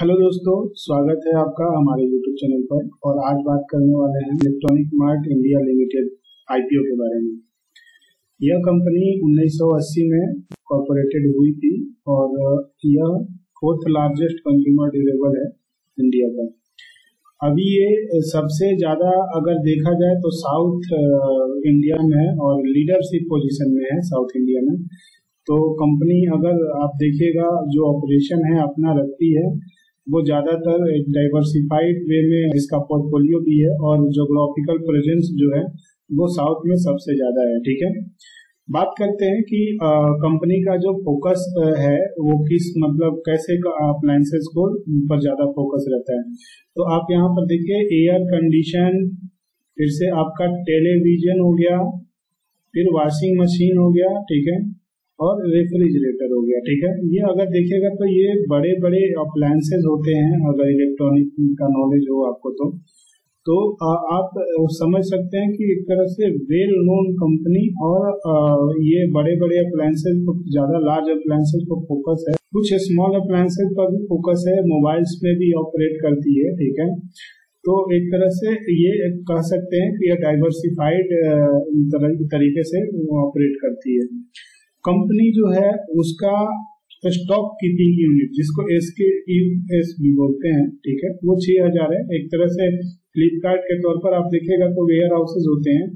Hello दोस्तों, स्वागत है आपका हमारे यूट्यूब चैनल पर। और आज बात करने वाले हैं electronic mart India limited IPO के बारे में। यह कंपनी 1980 में कॉर्पोरेटेड हुई थी और यह फोर्थ लार्जेस्ट कंज्यूमर ड्यूरेबल है इंडिया का। अभी ये सबसे ज़्यादा अगर देखा जाए तो साउथ इंडिया में और लीडरशिप पोजीशन में है साउथ इंडिया में। तो कंपनी अगर आप देखिएगा जो ऑपरेशन है अपना रखती है वो ज़्यादातर एक डाइवर्सिफाइड वे में इसका पोर्टफोलियो भी है और जोग्राफिकल प्रेजेंस जो है वो साउथ में सबसे ज़्यादा है। ठीक है, बात करते हैं कि कंपनी का जो फोकस है वो किस कैसे अप्लायंसेस को पर ज़्यादा फोकस रहता है। तो आप यहाँ पर देखिए एयर कंडीशन, फिर से आपका टेलीविजन हो गया, फिर वॉशिंग मशीन हो गया, ठीक है, और रेफ्रिजरेटर हो गया। ठीक है, ये अगर देखिएगा तो ये बड़े बड़े अप्लायंसेस होते हैं। अगर इलेक्ट्रॉनिक का नॉलेज हो आपको तो आप समझ सकते हैं कि एक तरह से वेल नोन कंपनी और ये बड़े बड़े अप्लायंसेस को ज़्यादा लार्ज अप्लायंसेस को फोकस है, कुछ स्मॉल अप्लायंसेस पर भी फोकस है, मोबाइल्स में भी ऑपरेट करती है। ठीक है, तो एक तरह से ये कह सकते हैं कि ये डाइवर्सिफाइड तरीके से ऑपरेट करती है। कंपनी जो है उसका स्टॉक कीपिंग यूनिट जिसको SKUS भी बोलते हैं, ठीक है, वो 6000 है। एक तरह से फ्लिपकार्ट के तौर पर आप देखिएगा तो वेयर हाउसेज होते हैं,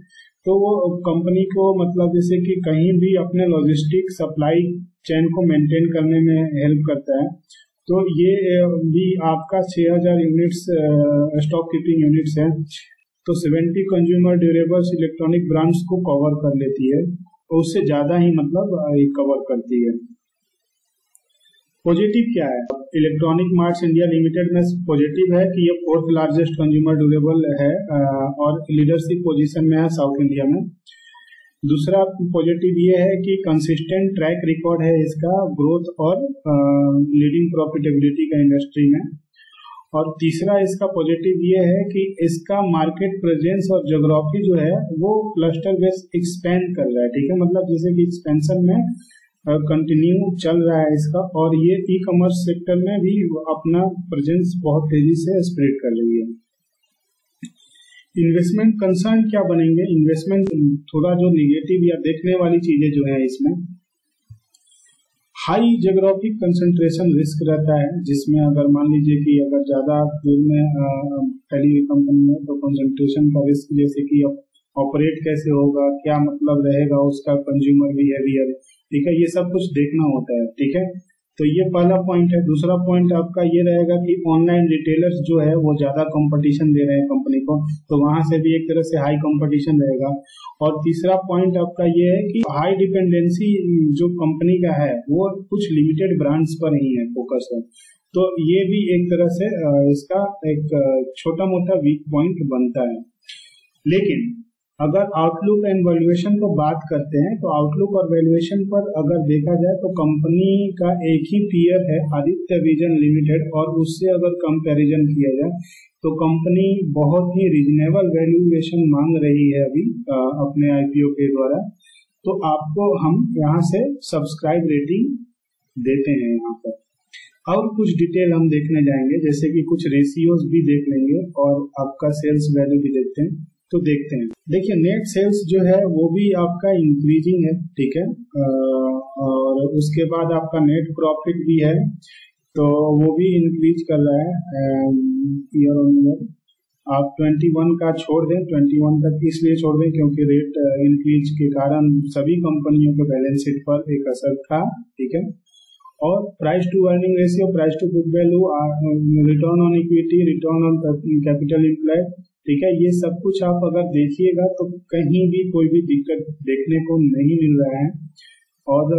तो वो कंपनी को जैसे कि कहीं भी अपने लॉजिस्टिक सप्लाई चेन को मेंटेन करने में हेल्प करता है। तो ये भी आपका 6000 यूनिट्स स्टॉक कीपिंग यूनिट्स है। तो 70 कंज्यूमर ड्यूरेबल्स इलेक्ट्रॉनिक ब्रांड्स को कवर कर लेती है, तो उससे ज्यादा ही कवर करती है। पॉजिटिव क्या है इलेक्ट्रॉनिक मार्ट्स इंडिया लिमिटेड में? पॉजिटिव है कि ये फोर्थ लार्जेस्ट कंज्यूमर ड्यूरेबल है और लीडरशिप पोजीशन में है साउथ इंडिया में। दूसरा पॉजिटिव ये है कि कंसिस्टेंट ट्रैक रिकॉर्ड है इसका ग्रोथ और लीडिंग प्रॉफिटेबिलिटी का इंडस्ट्री में। और तीसरा इसका पॉजिटिव ये है कि इसका मार्केट प्रेजेंस और ज्योग्राफी जो है वो क्लस्टर बेस एक्सपेंड कर रहा है। ठीक है, जैसे कि एक्सपेंशन में कंटिन्यू चल रहा है इसका, और ये ई कॉमर्स सेक्टर में भी अपना प्रेजेंस बहुत तेजी से स्प्रेड कर रही है। इन्वेस्टमेंट कंसर्न क्या बनेंगे? इन्वेस्टमेंट थोड़ा जो निगेटिव या देखने वाली चीजें जो है इसमें हाई ज्योग्राफिक कंसंट्रेशन रिस्क रहता है, जिसमें अगर मान लीजिए कि अगर ज्यादा दूर में फैली हुई कंपनी है तो कंसंट्रेशन का रिस्क, जैसे कि ऑपरेट कैसे होगा, क्या रहेगा उसका कंज्यूमर बिहेवियर, ठीक है, ये सब कुछ देखना होता है। ठीक है, तो ये पहला पॉइंट है। दूसरा पॉइंट आपका ये रहेगा कि ऑनलाइन रिटेलर्स जो है वो ज्यादा कंपटीशन दे रहे हैं कंपनी को, तो वहां से भी एक तरह से हाई कंपटीशन रहेगा। और तीसरा पॉइंट आपका ये है कि हाई डिपेंडेंसी जो कंपनी का है वो कुछ लिमिटेड ब्रांड्स पर ही है फोकस है, तो ये भी एक तरह से इसका एक छोटा मोटा वीक पॉइंट बनता है। लेकिन अगर आउटलुक एंड वैल्यूएशन को बात करते हैं तो आउटलुक और वैल्यूएशन पर अगर देखा जाए तो कंपनी का एक ही पीयर है आदित्य विजन लिमिटेड, और उससे अगर कंपैरिजन किया जाए तो कंपनी बहुत ही रीजनेबल वैल्यूएशन मांग रही है अभी अपने आईपीओ के द्वारा। तो आपको हम यहाँ से सब्सक्राइब रेटिंग देते हैं यहाँ पर। और कुछ डिटेल हम देखने जाएंगे, जैसे कि कुछ रेशियोज भी देख लेंगे और आपका सेल्स वैल्यू भी देखते हैं। तो देखते हैं, देखिए नेट सेल्स जो है वो भी आपका इंक्रीजिंग है, ठीक है, और उसके बाद आपका नेट प्रॉफिट भी है तो वो भी इंक्रीज कर रहा है ईयर ऑन ईयर। आप 21 का छोड़ दें, 21 का इसलिए छोड़ दें क्योंकि रेट इंक्रीज के कारण सभी कंपनियों के बैलेंस शीट पर एक असर था। ठीक है, और price to earning ratio, price to book value, return on equity, return on capital employed, ठीक है, ये सब कुछ आप अगर देखिएगा तो कहीं भी कोई भी दिक्कत देखने को नहीं मिल रहा है। और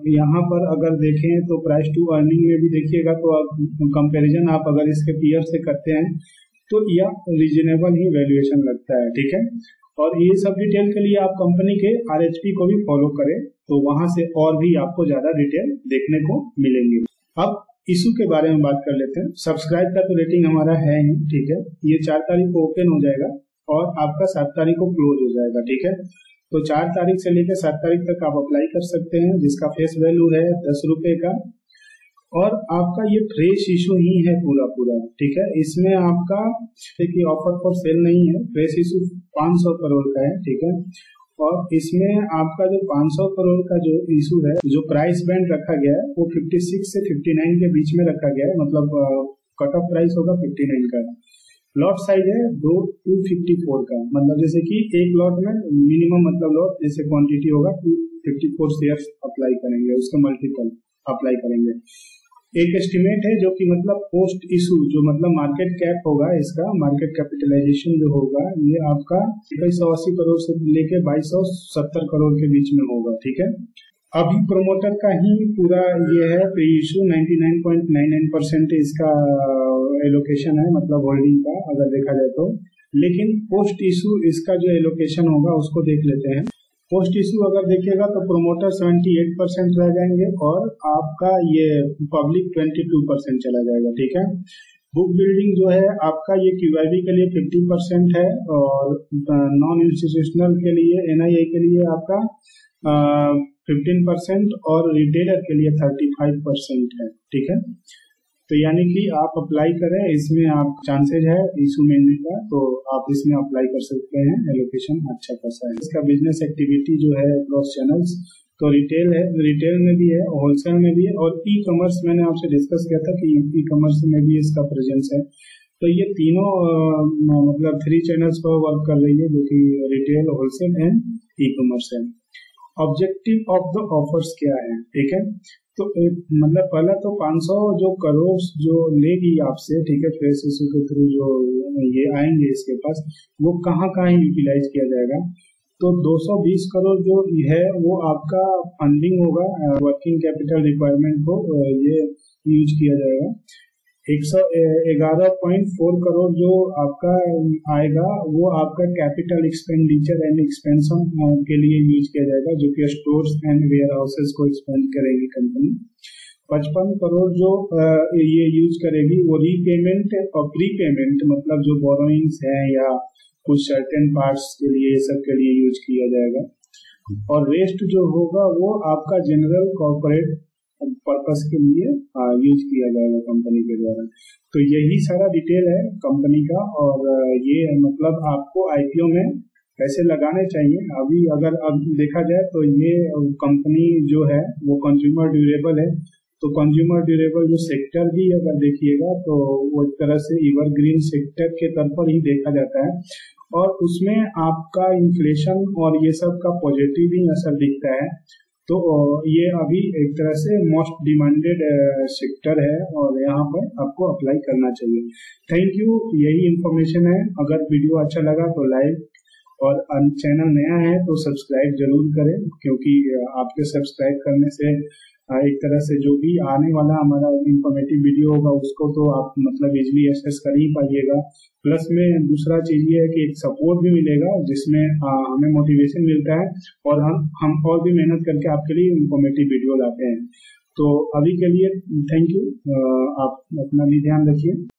यहाँ पर अगर देखें तो प्राइस टू अर्निंग में भी देखिएगा तो कंपैरिजन आप अगर इसके पीयर से करते हैं तो यह रीजनेबल ही वैल्यूएशन लगता है। ठीक है, और ये सब डिटेल के लिए आप कंपनी के RHP को भी फॉलो करें, तो वहां से और भी आपको ज्यादा डिटेल देखने को मिलेंगे। अब इशू के बारे में बात कर लेते हैं। सब्सक्राइब का तो रेटिंग हमारा है ही, ठीक है, ये 4 तारीख को ओपन हो जाएगा और आपका 7 तारीख को क्लोज हो जाएगा। ठीक है, तो 4 तारीख से लेकर 7 तारीख तक आप अप्लाई कर सकते हैं, जिसका फेस वैल्यू है 10 रुपए का। और आपका ये फ्रेश इशू ही है पूरा पूरा, ठीक है। इसमें आपका देखिए ऑफर फॉर सेल नहीं है, फ्रेश इशू 500 करोड़ का है, ठीक है। और इसमें आपका जो 500 करोड़ का जो इशू है, जो प्राइस बैंड रखा गया है वो 56 से 59 के बीच में रखा गया है, मतलब कट ऑफ प्राइस होगा 59 का। लॉट साइज है 254 का, मतलब जैसे कि एक लॉट में मिनिमम मतलब लॉट जैसे क्वांटिटी होगा 254 शेयर्स अप्लाई करेंगे, उसका मल्टीपल अप्लाई करेंगे। एक एस्टिमेट है जो कि मतलब पोस्ट इशू जो मतलब मार्केट कैप होगा, इसका मार्केट कैपिटलाइजेशन जो होगा ये आपका 2180 करोड़ से लेके 2270 करोड़ के बीच में होगा, ठीक है। अभी प्रोमोटर का ही पूरा ये है प्री इशू 99.99% इसका एलोकेशन है, मतलब होल्डिंग का अगर देखा जाए तो। लेकिन पोस्ट इशू इसका जो एलोकेशन होगा उसको देख लेते हैं। पोस्ट इशू अगर देखिएगा तो प्रोमोटर 78% रह जाएंगे और आपका ये पब्लिक 22% चला जाएगा, ठीक है। बुक बिल्डिंग जो है आपका ये QIB के लिए 50% है और नॉन इंस्टीट्यूशनल के लिए NII के लिए आपका 15% और रिटेलर के लिए 35% है, ठीक है। तो यानी कि आप अप्लाई करें, इसमें आप चांसेज है इशू मिलने का, तो आप इसमें अप्लाई कर सकते हैं, एलोकेशन अच्छा खासा है। इसका बिजनेस एक्टिविटी जो है क्रॉस चैनल्स, तो रिटेल है, रिटेल में भी है, होलसेल में भी है और ई कॉमर्स मैंने आपसे डिस्कस किया था कि ई कॉमर्स में भी इसका प्रेजेंस है। तो ये तीनों मतलब 3 चैनल्स पर वर्क कर रही है, जो कि retail, wholesale and e commerce है। ऑब्जेक्टिव ऑफ द ऑफर्स क्या है, ठीक है। तो मतलब पहला तो 500 जो करोड़ जो लेगी आपसे, ठीक है, फ्रेश इशू के थ्रू जो ये आएंगे इसके पास, वो कहाँ कहाँ यूटिलाइज किया जाएगा। तो 220 करोड़ जो है वो आपका फंडिंग होगा, वर्किंग कैपिटल रिक्वायरमेंट को ये यूज किया जाएगा। 111.4 करोड़ जो आपका आएगा वो आपका कैपिटल एक्सपेंडिचर एंड एक्सपेंशन के लिए यूज किया जाएगा, जो कि स्टोर्स एंड वेयर हाउसेस को एक्सपेंड करेगी कंपनी। 55 करोड़ जो ये यूज करेगी वो रीपेमेंट और प्रीपेमेंट, मतलब जो बोरोइंग्स है या कुछ सर्टेन पार्ट्स के लिए, सब के लिए यूज किया जाएगा। और रेस्ट जो होगा वो आपका जनरल कॉर्पोरेट पर्पस के लिए यूज किया जाएगा कंपनी के द्वारा। तो यही सारा डिटेल है कंपनी का, और ये मतलब आपको IPO में पैसे लगाने चाहिए। अभी अगर अब देखा जाए तो ये कंपनी जो है वो कंज्यूमर ड्यूरेबल है, तो कंज्यूमर ड्यूरेबल जो सेक्टर भी अगर देखिएगा तो वो एक तरह से एवरग्रीन सेक्टर के तौर पर ही देखा जाता है, और उसमें आपका इन्फ्लेशन और ये सब का पॉजिटिव ही असर दिखता है। तो ये अभी एक तरह से मोस्ट डिमांडेड सेक्टर है और यहाँ पर आपको अप्लाई करना चाहिए। थैंक यू, यही इन्फॉर्मेशन है। अगर वीडियो अच्छा लगा तो लाइक, और चैनल नया है तो सब्सक्राइब जरूर करें, क्योंकि आपके सब्सक्राइब करने से एक तरह से जो भी आने वाला हमारा इंफॉर्मेटिव वीडियो होगा उसको तो आप मतलब इजीली एक्सेस कर ही पाइएगा। प्लस में दूसरा चीज ये है कि एक सपोर्ट भी मिलेगा, जिसमें हमें मोटिवेशन मिलता है और हम और भी मेहनत करके आपके लिए इंफॉर्मेटिव वीडियो लाते हैं। तो अभी के लिए थैंक यू, आप अपना भी ध्यान रखिए।